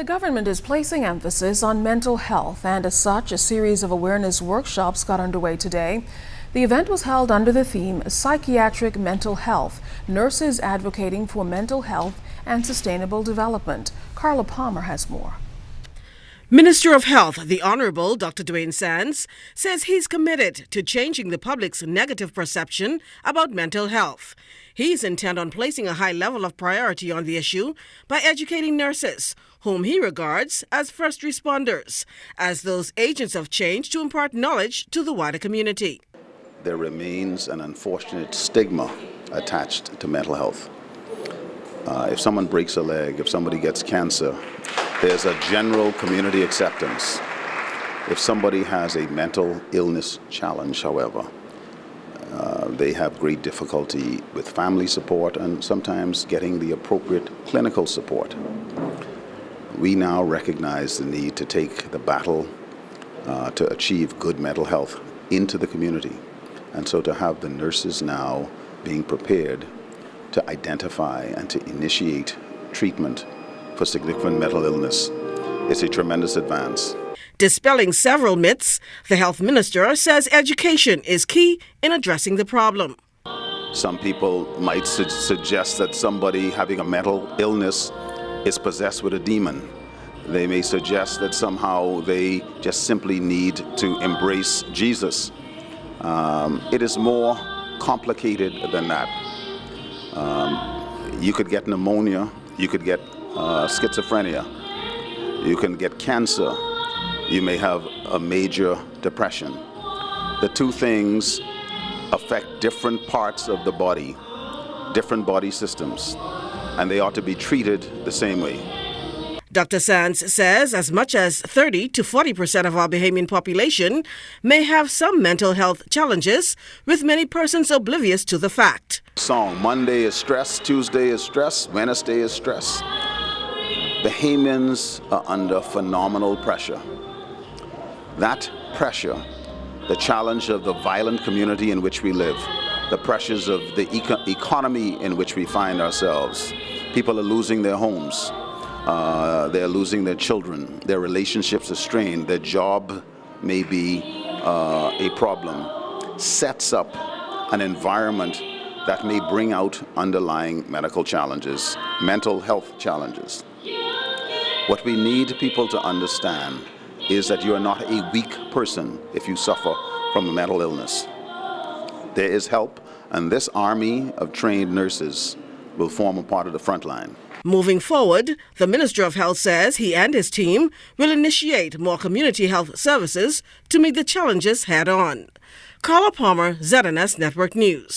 The government is placing emphasis on mental health, and as such, a series of awareness workshops got underway today. The event was held under the theme Psychiatric Mental Health, Nurses Advocating for Mental Health and Sustainable Development. Carla Palmer has more. Minister of Health, the Honorable Dr. Dwayne Sands, says he's committed to changing the public's negative perception about mental health. He's intent on placing a high level of priority on the issue by educating nurses, whom he regards as first responders, as those agents of change to impart knowledge to the wider community. There remains an unfortunate stigma attached to mental health. If someone breaks a leg, if somebody gets cancer, there's a general community acceptance. If somebody has a mental illness challenge, however, they have great difficulty with family support and sometimes getting the appropriate clinical support. We now recognize the need to take the battle to achieve good mental health into the community. And so to have the nurses now being prepared to identify and to initiate treatment for significant mental illness is a tremendous advance. Dispelling several myths, the health minister says education is key in addressing the problem. Some people might suggest that somebody having a mental illness is possessed with a demon. They may suggest that somehow they just simply need to embrace Jesus. It is more complicated than that. You could get pneumonia, you could get schizophrenia, you can get cancer, you may have a major depression. The two things affect different parts of the body, different body systems, and they ought to be treated the same way. Dr. Sands says as much as 30 to 40% of our Bahamian population may have some mental health challenges, with many persons oblivious to the fact. Song, Monday is stress, Tuesday is stress, Wednesday is stress. Bahamians are under phenomenal pressure. That pressure, the challenge of the violent community in which we live, the pressures of the economy in which we find ourselves. People are losing their homes. They're losing their children. Their relationships are strained. Their job may be a problem. Sets up an environment that may bring out underlying medical challenges, mental health challenges. What we need people to understand is that you are not a weak person if you suffer from a mental illness. There is help, and this army of trained nurses will form a part of the front line. Moving forward, the Minister of Health says he and his team will initiate more community health services to meet the challenges head on. Carla Palmer, ZNS Network News.